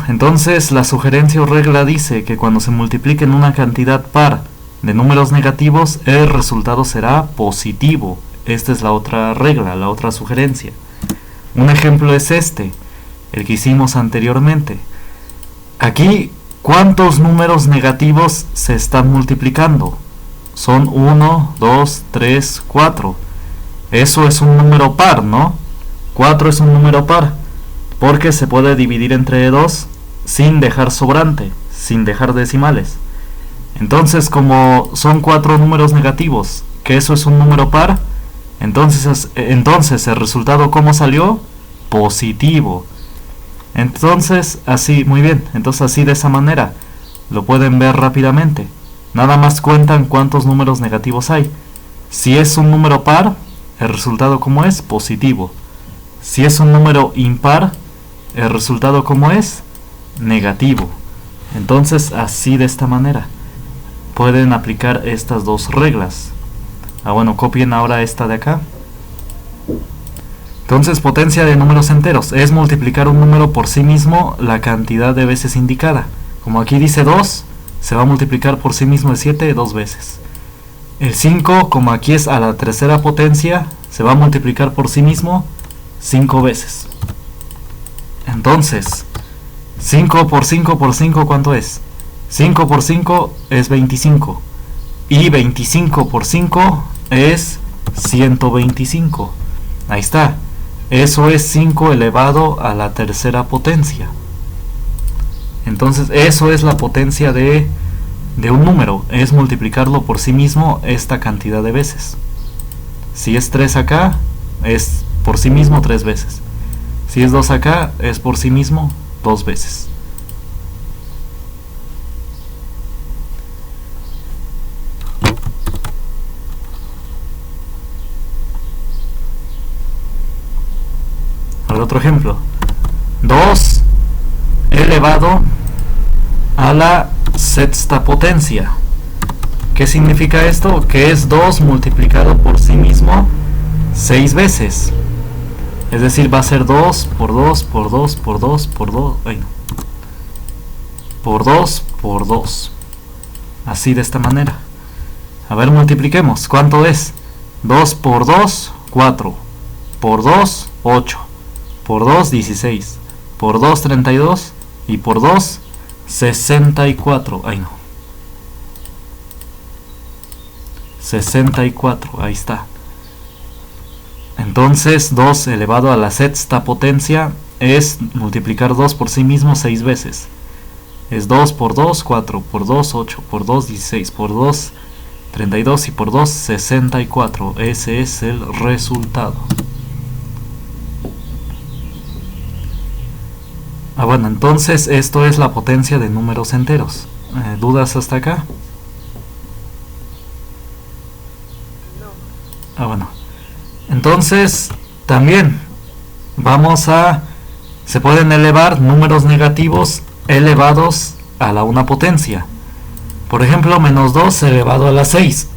entonces la sugerencia o regla dice que cuando se multipliquen una cantidad par de números negativos, el resultado será positivo. Esta es la otra regla, la otra sugerencia. Un ejemplo es este, el que hicimos anteriormente. Aquí, ¿cuántos números negativos se están multiplicando? Son 1, 2, 3, 4. Eso es un número par, ¿no? 4 es un número par, porque se puede dividir entre 2 sin dejar sobrante, sin dejar decimales. Entonces, como son 4 números negativos, que eso es un número par, entonces el resultado, ¿cómo salió? Positivo. Entonces, así, muy bien, entonces así de esa manera lo pueden ver rápidamente. Nada más cuentan cuántos números negativos hay. Si es un número par, el resultado, ¿cómo es? Positivo. Si es un número impar, el resultado, ¿cómo es? Negativo. Entonces, así de esta manera pueden aplicar estas dos reglas. Bueno, copien ahora esta de acá. Entonces, potencia de números enteros es multiplicar un número por sí mismo la cantidad de veces indicada. Como aquí dice 2, se va a multiplicar por sí mismo el 7 2 veces. El 5, como aquí es a la tercera potencia, se va a multiplicar por sí mismo 5 veces. Entonces, 5 por 5 por 5, ¿cuánto es? 5 por 5 es 25. Y 25 por 5 es 125. Ahí está. Eso es 5 elevado a la tercera potencia. Entonces, eso es la potencia de un número. Es multiplicarlo por sí mismo esta cantidad de veces. Si es 3 acá, es por sí mismo 3 veces. Si es 2 acá, es por sí mismo 2 veces. Ahora otro ejemplo. 2 elevado a la sexta potencia. ¿Qué significa esto? Que es 2 multiplicado por sí mismo 6 veces. Es decir, va a ser 2 por 2 por 2 por 2 por 2. Ay, no. Por 2 por 2. Así de esta manera. A ver, multipliquemos. ¿Cuánto es? 2 por 2, 4. Por 2, 8. Por 2, 16. Por 2, 32. Y por 2, 64. Ay, no. 64. Ahí está. Entonces, 2 elevado a la sexta potencia es multiplicar 2 por sí mismo 6 veces. Es 2 por 2, 4. Por 2, 8. Por 2, 16. Por 2, 32. Y por 2, 64. Ese es el resultado. Bueno, entonces esto es la potencia de números enteros. ¿Dudas hasta acá? No. Bueno. Entonces, también se pueden elevar números negativos elevados a la una potencia. Por ejemplo, menos 2 elevado a la 6.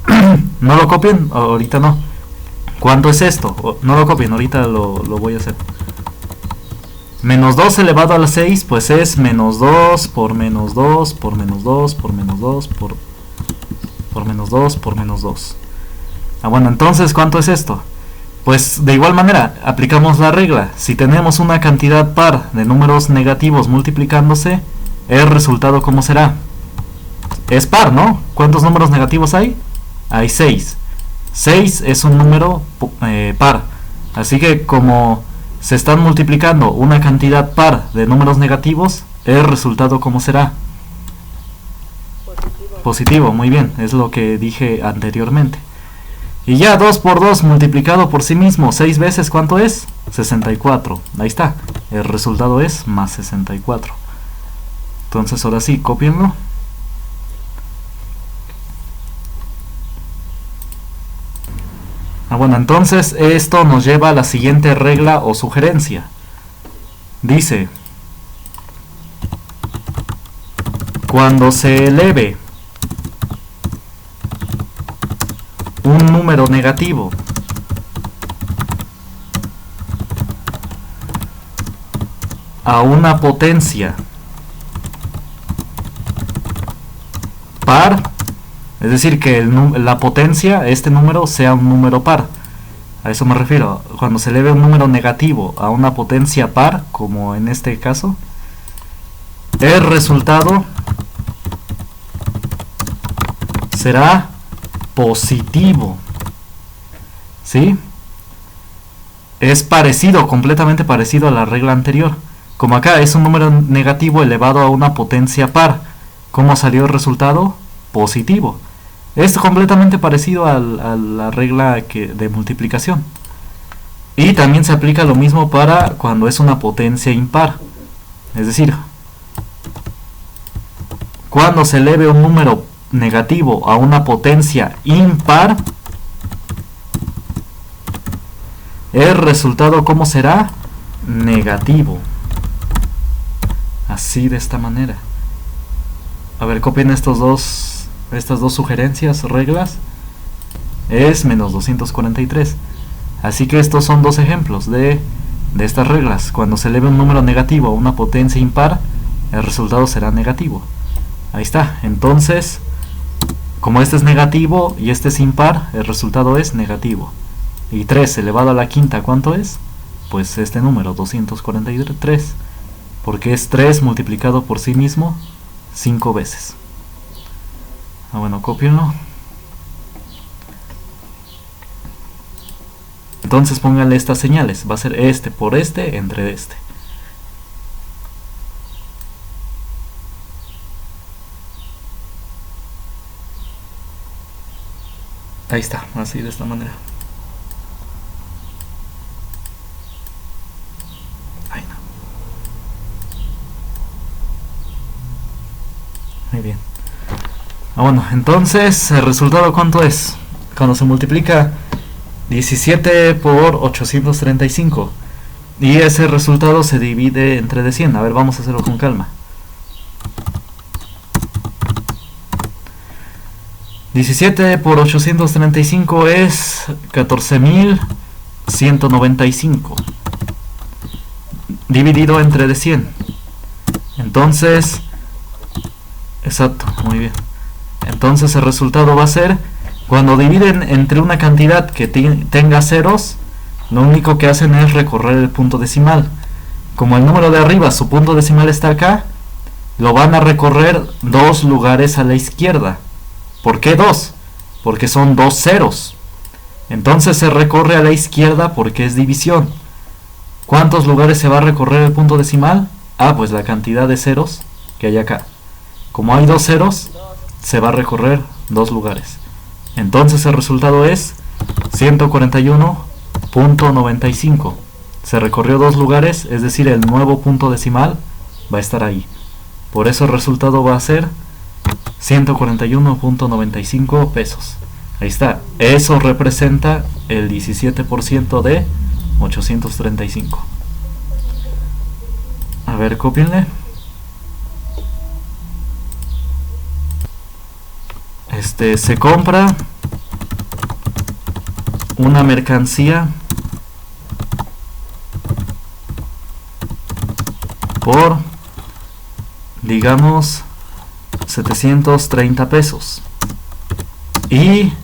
¿No lo copien? Ahorita no. ¿Cuánto es esto? No lo copien, ahorita lo voy a hacer. Menos 2 elevado a la 6, pues es menos 2 por menos 2 por menos 2 por menos 2 por menos 2 por menos 2. Bueno, entonces, ¿cuánto es esto? Pues de igual manera, aplicamos la regla. Si tenemos una cantidad par de números negativos multiplicándose, el resultado, ¿cómo será? Es par, ¿no? ¿Cuántos números negativos hay? Hay 6. 6 es un número par. Así que como se están multiplicando una cantidad par de números negativos, el resultado, ¿cómo será? Positivo, muy bien, es lo que dije anteriormente. Y ya 2 por 2 multiplicado por sí mismo 6 veces, ¿cuánto es? 64. Ahí está, el resultado es más 64. Entonces ahora sí, cópienlo. Bueno, entonces esto nos lleva a la siguiente regla o sugerencia. Dice: cuando se eleve un número negativo a una potencia par, es decir, que la potencia, este número, sea un número par. A eso me refiero. Cuando se eleve un número negativo a una potencia par, como en este caso, el resultado será positivo. ¿Sí? Es parecido, completamente parecido a la regla anterior. Como acá es un número negativo elevado a una potencia par, ¿cómo salió el resultado? Positivo. Es completamente parecido a la regla de multiplicación. Y también se aplica lo mismo para cuando es una potencia impar. Es decir, cuando se eleve un número negativo a una potencia impar, el resultado, ¿cómo será? Negativo. Así, de esta manera. A ver, copien estas dos sugerencias, reglas. Es menos 243. Así que estos son dos ejemplos de estas reglas. Cuando se eleve un número negativo a una potencia impar, el resultado será negativo. Ahí está. Entonces, como este es negativo y este es impar, el resultado es negativo. Y 3 elevado a la quinta, ¿cuánto es? Pues este número, 243. Porque es 3 multiplicado por sí mismo 5 veces. Bueno, cópienlo. Entonces pónganle estas señales. Va a ser este por este entre este. Ahí está, así de esta manera. Ahí no. Muy bien. Bueno, entonces, ¿el resultado cuánto es? Cuando se multiplica 17 por 835 y ese resultado se divide entre de 100. A ver, vamos a hacerlo con calma. 17 por 835 es 14.195 dividido entre de 100. Entonces, exacto, muy bien. Entonces el resultado va a ser, cuando dividen entre una cantidad que tenga ceros, lo único que hacen es recorrer el punto decimal. Como el número de arriba, su punto decimal está acá, lo van a recorrer 2 lugares a la izquierda. ¿Por qué 2? Porque son 2 ceros. Entonces se recorre a la izquierda porque es división. ¿Cuántos lugares se va a recorrer el punto decimal? Ah, pues la cantidad de ceros que hay acá. Como hay 2 ceros, se va a recorrer 2 lugares. Entonces el resultado es 141.95. Se recorrió 2 lugares, es decir, el nuevo punto decimal va a estar ahí. Por eso el resultado va a ser 141.95 pesos. Ahí está. Eso representa el 17% de 835. A ver, cópienle. Se compra una mercancía por, digamos, 730 pesos y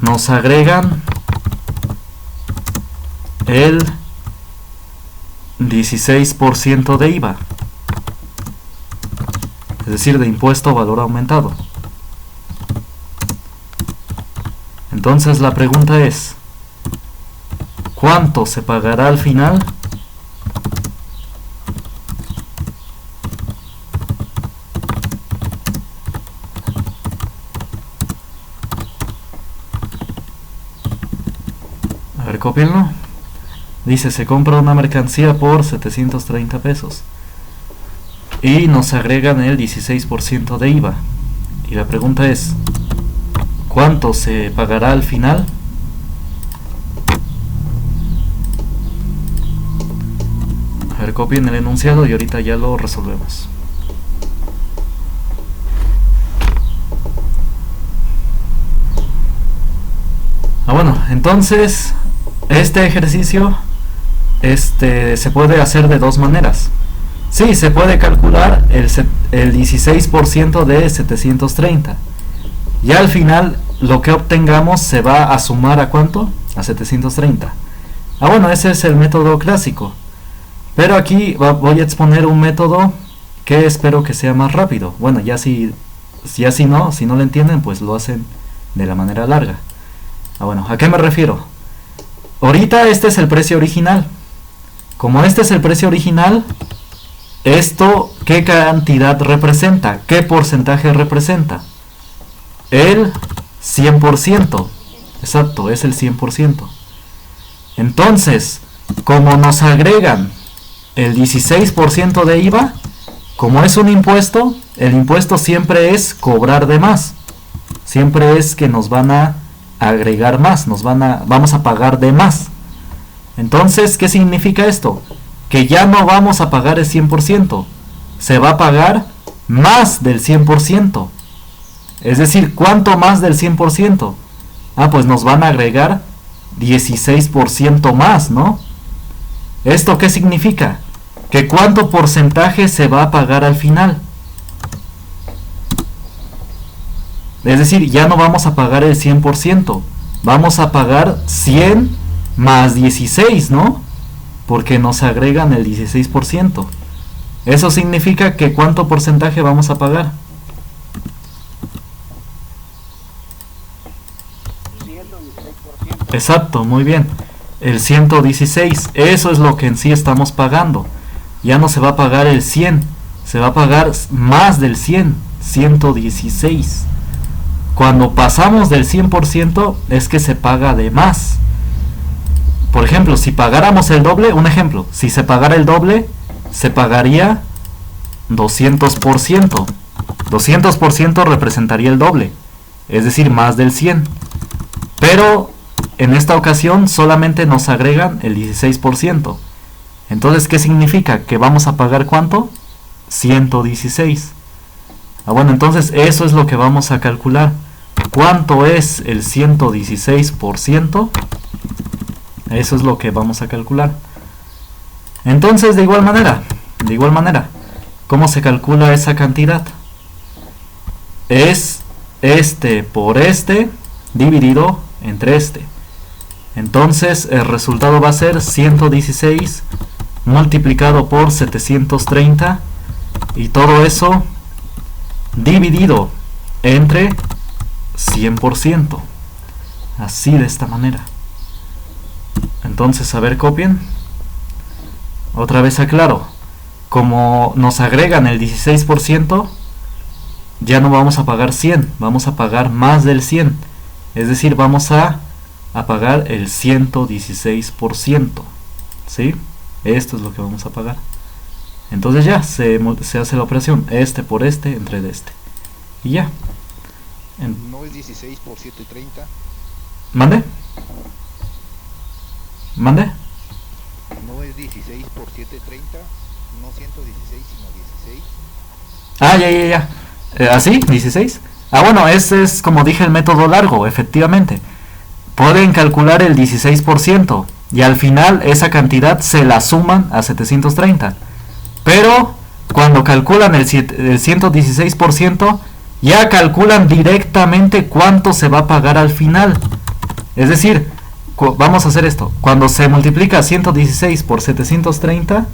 nos agregan el 16% de IVA, es decir, de impuesto a valor aumentado. Entonces la pregunta es, ¿cuánto se pagará al final? A ver, cópienlo. Dice, se compra una mercancía por 730 pesos y nos agregan el 16% de IVA. Y la pregunta es, ¿cuánto se pagará al final? A ver, copien el enunciado y ahorita ya lo resolvemos. Bueno, entonces este ejercicio se puede hacer de dos maneras. Sí, se puede calcular el 16% de 730. Y al final lo que obtengamos se va a sumar ¿a cuánto? A 730. Ah, bueno, ese es el método clásico. Pero aquí voy a exponer un método que espero que sea más rápido. Bueno, si no lo entienden, pues lo hacen de la manera larga. Ah, bueno, ¿a qué me refiero? Ahorita este es el precio original. Como este es el precio original, esto, ¿qué cantidad representa? ¿Qué porcentaje representa? El 100%. Exacto, es el 100%. Entonces, como nos agregan el 16% de IVA, como es un impuesto, el impuesto siempre es cobrar de más. Siempre es que nos van a agregar más, vamos a pagar de más. Entonces, ¿qué significa esto? Que ya no vamos a pagar el 100%, se va a pagar más del 100%. Es decir, ¿cuánto más del 100%? Ah, pues nos van a agregar 16% más, ¿no? ¿Esto qué significa? Que cuánto porcentaje se va a pagar al final. Es decir, ya no vamos a pagar el 100%, vamos a pagar 100 más 16, ¿no? Porque nos agregan el 16%. Eso significa que ¿cuánto porcentaje vamos a pagar? 116%. Exacto, muy bien. El 116, eso es lo que en sí estamos pagando. Ya no se va a pagar el 100, se va a pagar más del 100, 116. Cuando pasamos del 100% es que se paga de más. Por ejemplo, si pagáramos el doble, un ejemplo, si se pagara el doble, se pagaría 200%. 200% representaría el doble, es decir, más del 100. Pero en esta ocasión solamente nos agregan el 16%. Entonces, ¿qué significa? Que vamos a pagar ¿cuánto? 116. Ah, bueno, entonces eso es lo que vamos a calcular. ¿Cuánto es el 116%? Eso es lo que vamos a calcular. Entonces, de igual manera, ¿cómo se calcula esa cantidad? Es este por este dividido entre este. Entonces, el resultado va a ser 116 multiplicado por 730 y todo eso dividido entre 100%. Así, de esta manera. Entonces, a ver, copien. Otra vez aclaro. Como nos agregan el 16%, ya no vamos a pagar 100, vamos a pagar más del 100. Es decir, vamos a pagar el 116%. ¿Sí? Esto es lo que vamos a pagar. Entonces ya se hace la operación. Este por este entre este. Y ya. ¿No es 16 por 730? ¿Mande? ¿Mande? ¿No es 16 por 730? No 116 sino 16. Ah, ya. ¿Así? ¿16? Ah, bueno, ese es, como dije, el método largo, efectivamente. Pueden calcular el 16% y al final esa cantidad se la suman a 730. Pero cuando calculan el 116%, ya calculan directamente cuánto se va a pagar al final. Es decir, vamos a hacer esto. Cuando se multiplica 116 por 730,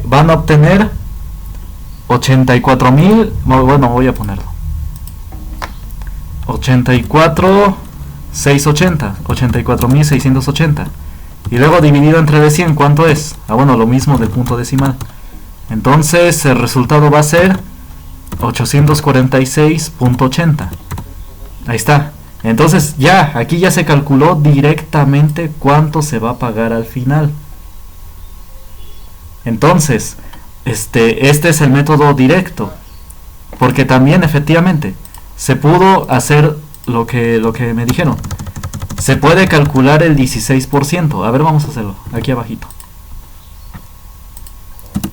van a obtener 84.000, bueno, voy a ponerlo 84.680, y luego dividido entre de 100, ¿cuánto es? Ah, bueno, lo mismo del punto decimal. Entonces el resultado va a ser 846.80. Ahí está. Entonces ya, aquí ya se calculó directamente cuánto se va a pagar al final. Entonces, este es el método directo, porque también efectivamente se pudo hacer lo que me dijeron. Se puede calcular el 16%. A ver, vamos a hacerlo aquí abajito.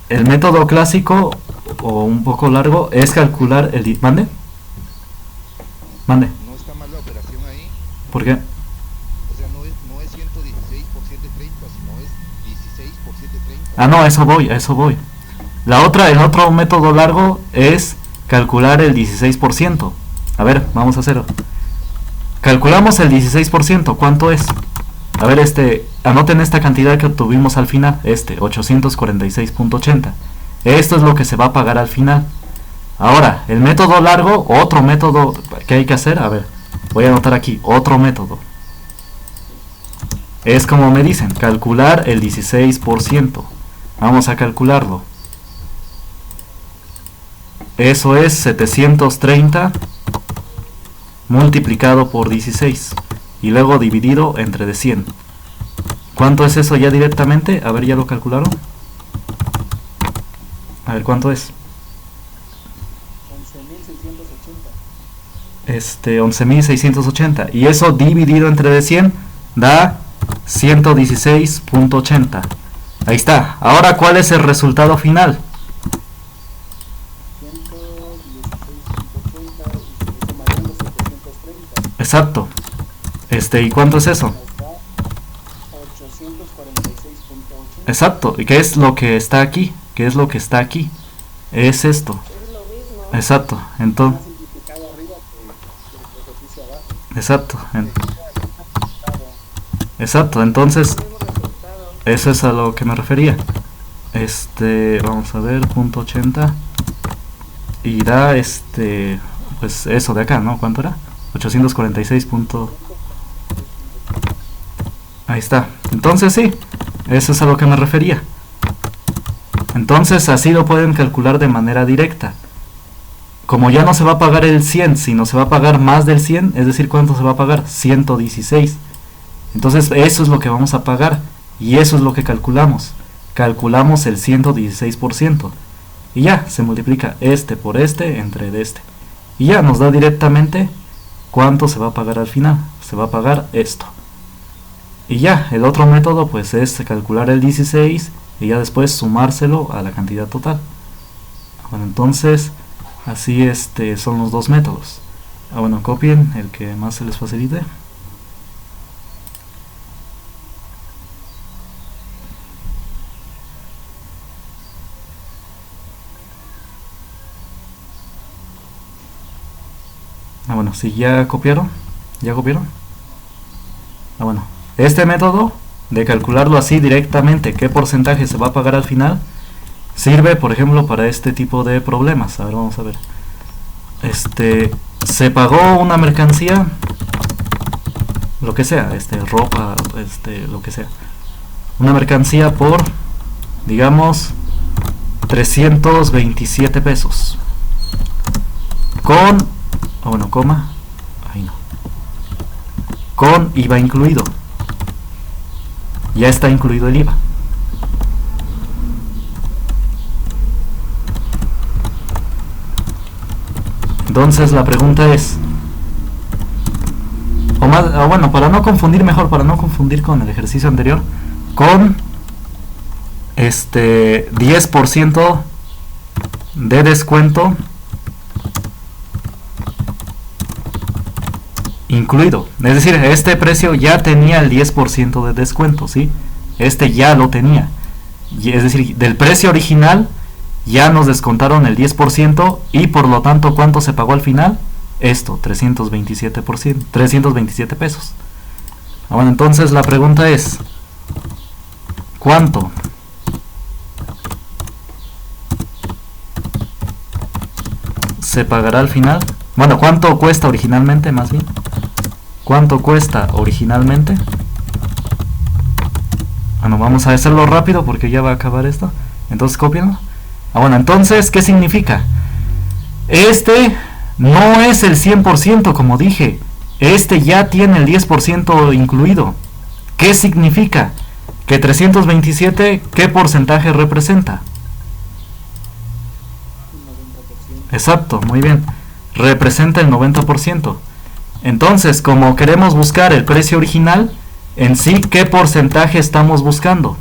El método clásico o un poco largo es calcular el... ¿Mande? ¿No está mal la operación ahí? ¿Por qué? O sea, no es 116 por 730, sino es 16 por 730. Ah, no, a eso voy, a eso voy. El otro método largo es calcular el 16%. A ver, vamos a hacerlo. Calculamos el 16%, ¿cuánto es? A ver, anoten esta cantidad que obtuvimos al final, 846.80. Esto es lo que se va a pagar al final. Ahora, el método largo, otro método que hay que hacer, a ver, voy a anotar aquí, otro método. Es como me dicen, calcular el 16%. Vamos a calcularlo. Eso es 730 multiplicado por 16 y luego dividido entre de 100. ¿Cuánto es eso ya directamente? A ver, ¿ya lo calcularon? A ver, ¿cuánto es? 11.680. Y eso dividido entre de 100 da 116.80. Ahí está. Ahora, ¿cuál es el resultado final? 116.80 exacto. ¿Y cuánto es eso? 846.80. Exacto. ¿Y qué es lo que está aquí? ¿Qué es lo que está aquí? Es esto. Exacto. Entonces. Exacto. Exacto. Entonces, eso es a lo que me refería. Vamos a ver, punto 80. Y da pues eso de acá, ¿no? ¿Cuánto era? 846. Ahí está. Entonces sí, eso es a lo que me refería. Entonces así lo pueden calcular de manera directa. Como ya no se va a pagar el 100, sino se va a pagar más del 100, es decir, ¿cuánto se va a pagar? 116. Entonces eso es lo que vamos a pagar y eso es lo que calculamos. Calculamos el 116%. Y ya, se multiplica por entre de y ya nos da directamente cuánto se va a pagar al final. Se va a pagar esto. Y ya, el otro método pues es calcular el 16 y ya después sumárselo a la cantidad total. Bueno, entonces así son los dos métodos. Bueno, copien el que más se les facilite. Bueno, si ya copiaron, bueno, este método de calcularlo así directamente, qué porcentaje se va a pagar al final, sirve por ejemplo para este tipo de problemas. A ver, vamos a ver. Se pagó una mercancía, lo que sea, ropa, lo que sea, una mercancía por, digamos, 327 pesos con coma, ahí no, con IVA incluido. Ya está incluido el IVA. Entonces la pregunta es, para no confundir con el ejercicio anterior, con 10% de descuento incluido, es decir, este precio ya tenía el 10% de descuento, ¿sí? Ya lo tenía, es decir, del precio original ya nos descontaron el 10% y por lo tanto, ¿cuánto se pagó al final? 327 pesos. Bueno, entonces la pregunta es, ¿cuánto se pagará al final? Bueno, ¿cuánto cuesta originalmente, más bien? ¿Cuánto cuesta originalmente? Bueno, vamos a hacerlo rápido porque ya va a acabar esto. Entonces, cópienlo. Bueno, entonces, ¿qué significa? No es el 100%, como dije. Ya tiene el 10% incluido. ¿Qué significa? Que 327, ¿qué porcentaje representa? 90%. Exacto, muy bien. Representa el 90%. Entonces, como queremos buscar el precio original, en sí, ¿qué porcentaje estamos buscando?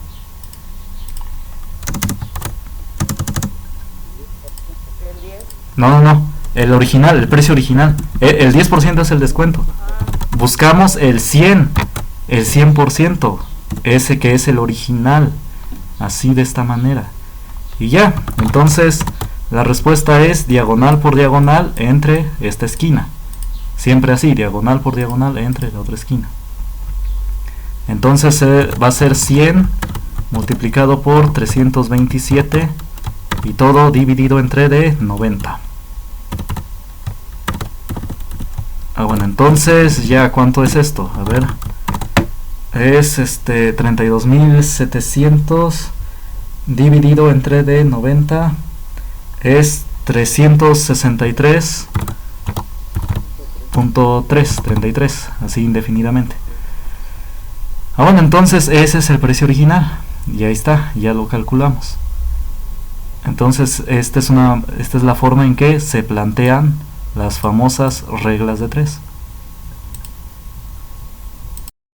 No, el original, el precio original. El 10% es el descuento. Buscamos el 100%, ese que es el original. así de esta manera. Y ya, entonces la respuesta es diagonal por diagonal entre esta esquina. Siempre así, diagonal por diagonal entre la otra esquina. Entonces va a ser 100 multiplicado por 327 y todo dividido entre de 90. Bueno, entonces ya, ¿cuánto es esto? A ver, es 32.700 dividido entre de 90 es 363.33, así indefinidamente. Bueno, entonces ese es el precio original y ahí está, ya lo calculamos. Entonces esta es la forma en que se plantean las famosas reglas de 3.